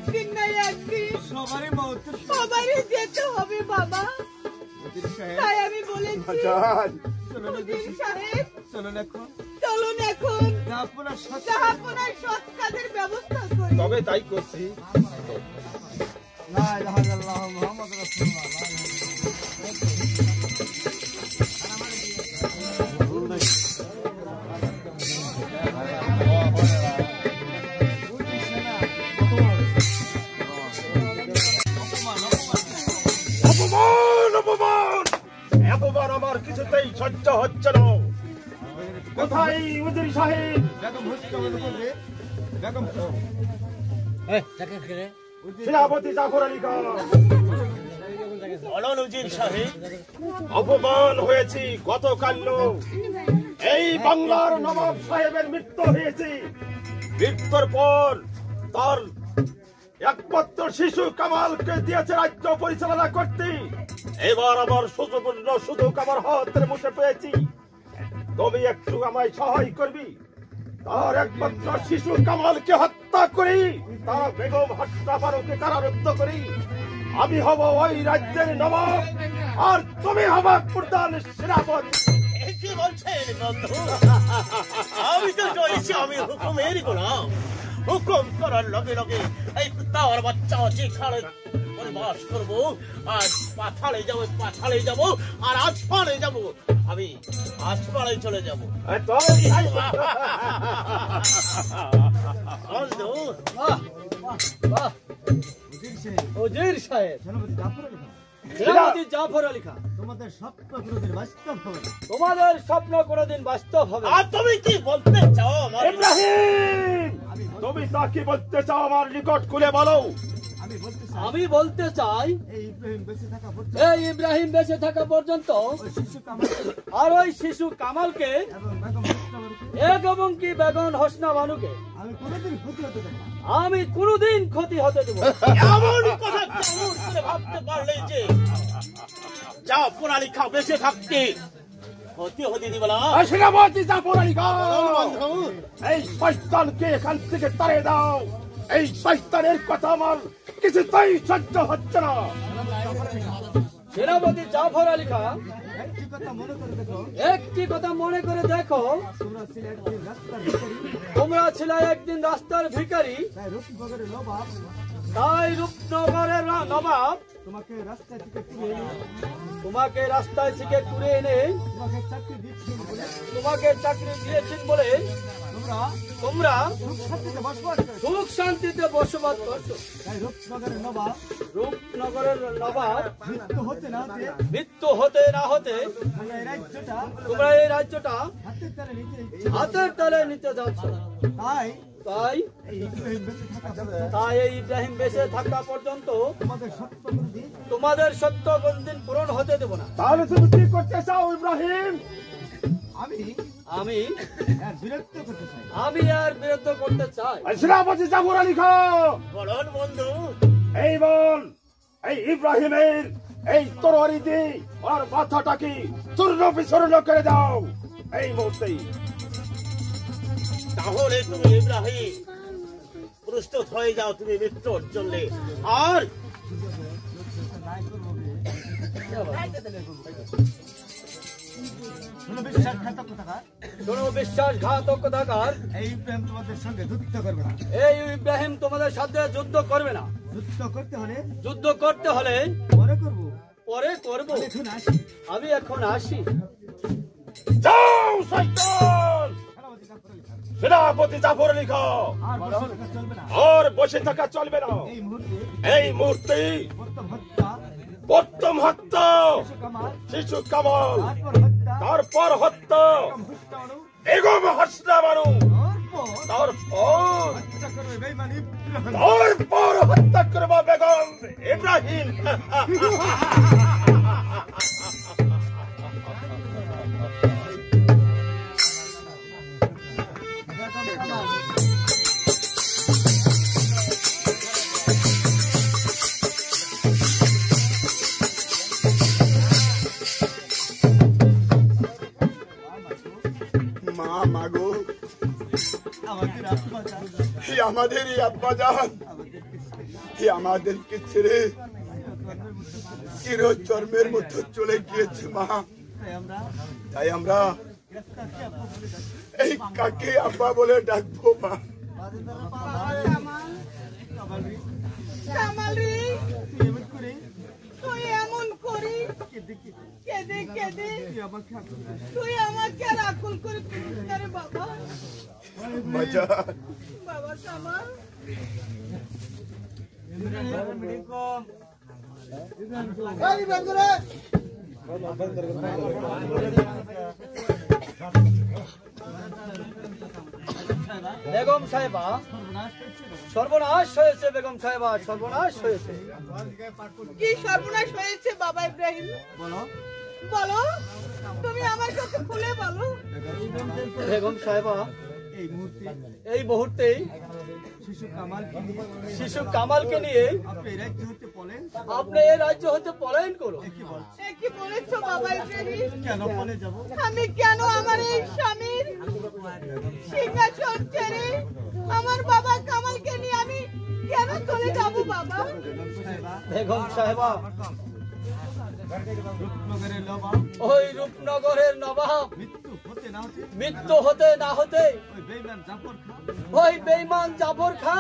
একদিন না একদিন সবারই যেতে হবে বাবা। তাই আমি বলেছি উজির সাহেব চলুন এখন জাহাপনার সৎ কাজের ব্যবস্থা করি। তবে তাই করছি। লা ইলাহা ইল্লাল্লাহ মুহাম্মাদুর রাসূলুল্লাহ। অপমান আমার কিছুতেই সহ্য হচ্ছে না। কোথায় উজির সাহেব? সেনাপতি জাফর আলী খান। বলুন উজির সাহেব। অপমান হয়েছি গতকাল। এই বাংলার নবাব সাহেবের মৃত্যু হয়েছে। মৃত্যুর পর তার একমাত্র শিশু কামালকে দিয়েছে রাজ্য পরিচালনা করতে। এবার আমার সুযোগপূর্ণ সুযোগ আমার হাতের মুঠে পেয়েছি। তুমি একটু আমায় সহায় করবি। তার একমাত্র শিশু কামালকে হত্যা করি, তার বেগম হাসনা ফারুককে কারারুদ্ধ করি। আমি হব ওই রাজ্যের নবাব, আর তুমি হবা প্রধান সেনাপতি। কি বলছেন বন্ধু? আমি তো চলেছি, আমি হুকুমের গোলাম। হুকুম করার লগে লগে এই তার বাচ্চা যেখানে বাস করবো, আর পাথালে যাবো, আর আসমানে যাবো। আমি আসমানে চলে যাবো। বন্ধু উজির সাহেব, সেনাপতি জাফর আলী খান, তোমাদের স্বপ্ন কোনোদিন বাস্তব হবে। আর তুমি কি বলতে চাও আমার? ইব্রাহিম, তুমি তা কি বলতে চাও আমার নিকট খুলে বলো। আমি বলতে চাই এই ইব্রাহিম বেঁচে থাকা পর্যন্ত আর ওই শিশু কামালকে এবং কি বেগম হোসনা বানুকে আমি কোনোদিন ক্ষতি হতে দেব। এমন কথা কেমন করে ভাবতে পারলে যে জাফর আলী খান বেঁচে থাকতে ক্ষতি হতে দিবে না? সেনাপতি জাফর আলী খান, এই শয়তানকে এখান থেকে তাড়িয়ে দাও। এই শয়তানের কথা আমার কিছুতেই সহ্য হচ্ছে না। সেনাপতি জাফর আলী খান, একটি কথা মনে করে দেখো, তোমরা ছিলে একদিন রাস্তার ভিখারি, তাই রূপনগরের নবাব তোমাকে রাস্তায় থেকে তুলে এনে তোমাকে চাকরি দিয়েছেন বলে তোমরা সুখ শান্তিতে বসবাস করছো। রূপনগরের নবাব মৃত্যু হতে না হতে তোমরা এই রাজ্যটা হাতের তালে নিতে যাচ্ছ। তাই এই ইব্রাহিম বেঁচে থাকা পর্যন্ত তোমাদের সত্য কোনদিন পূরণ হতে দেব না। তাহলে তুমি কি করতে চাও ইব্রাহিম? আমি আর বিরক্ত করতে চাই। সেনাপতি জাফর আলী খান, বলুন বন্ধু। এই বল, এই ইব্রাহিমের এই তরবারি দিয়ে আর মাথাটাকে চূর্ণ বিচূর্ণ করে দাও এই মুহূর্তেই। তাহলে তুমি ইব্রাহিম প্রস্তুত হয়ে যাও তুমি মৃত্যুর জন্য। আর বিশ্বাসঘাতকতাকার এই ইব্রাহিম তোমাদের সঙ্গে যুদ্ধ করবে না। এই ইব্রাহিম তোমাদের সাথে যুদ্ধ করবে না। যুদ্ধ করতে হলে পরে করব। আমি এখন আসি। যাও শয়তান! সেনাপতি জাফর আলী খান, আর বসে থাকা চলবে না। এই মুহূর্তে প্রথম হত্যা শিশু কামাল, তারপর হত্যা বেগম হাসনা বানু, তারপর হত্যা করবো বেগম ইব্রাহিম। আমাদেরই আব্বা জান, আমাদেরকে ছেড়ে চিরচর্মের মতো চলে গিয়েছে মা। তাই আমরা এই কাকে আব্বা বলে ডাকবো মা। তুই এমন করি কেঁদে কেঁদে তুই আমাকে আর আকুল করে রে বাবা। বাবা কামাল বেগম সাহেবা সর্বনাশ হয়েছে। বেগম সাহেবা সর্বনাশ হয়েছে। কি সর্বনাশ হয়েছে বাবা ইব্রাহিম? বলো তুমি আমার কাছে খুলে বলো। বেগম সাহেবা এই মুহূর্তে শিশু কামালকে নিয়ে আপনি এই রাজ্য হতে পলায়ন করো। কি বলেছো বাবা ইব্রাহিম? আমি কেন আমার এই স্বামীর সিংহাসন ছেড়ে আমার বাবা কামালকে নিয়ে আমি কেন চলে যাব বাবা? বেগম সাহেবা ওই রূপনগরের নবাব মৃত্যু হতে না হতে ওই বেঈমান জাফর খা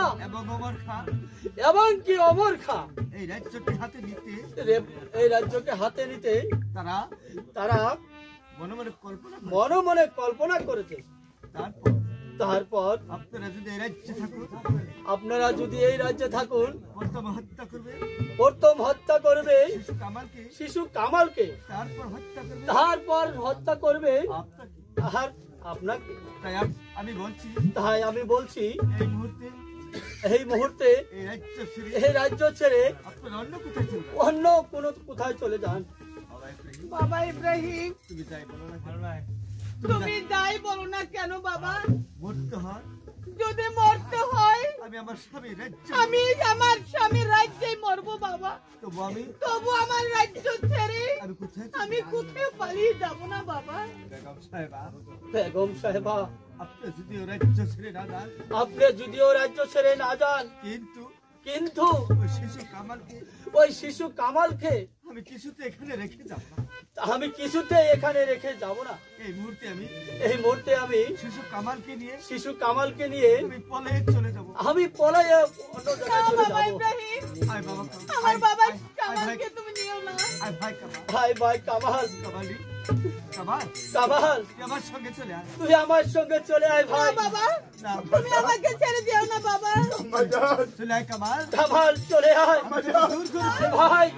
এবং কি অমর খা এই রাজ্যকে হাতে নিতে তারা মনে মনে কল্পনা করেছে। তারপর আপনারা যদি এই রাজ্যে থাকুন প্রথম হত্যা করবে শিশু কামালকে, তারপর হত্যা করবে আপনাকে। তাই আমি বলছি এই মুহূর্তে এই রাজ্য ছেড়ে অন্য কোথায় চলে যান। বাবা ইব্রাহিম তুমি যাই বলো না কেন বাবা, যদি মরতে হয় আমি আমার স্বামীর রাজ্যে মরবো বাবা। তবু আমার রাজ্য ছেড়ে আমি কোথায় পালিয়ে যাব না বাবা। বেগম সাহেবা আপনি যদিও রাজ্য ছেড়ে না যান কিন্তু ওই শিশু কামালকে আমি কিছুতে এখানে রেখে যাব না। আমি কিছুতে এখানে রেখে যাব না। এই মুহূর্তে আমি শিশু কামালকে নিয়ে আমি পলায়ে চলে যাব। আমি পলায়ে অন্য জায়গায় চলে যাব। আমার বাবা কামালকে তুমি নিও না। ভাই কামাল আমার সঙ্গে চলে আয়। তুই আমার সঙ্গে চলে আয় ভাই। বাবা তুমি আমাকে ছেড়ে দিও না বাবা। চলে আয় কামাল চলে আয় ভাই।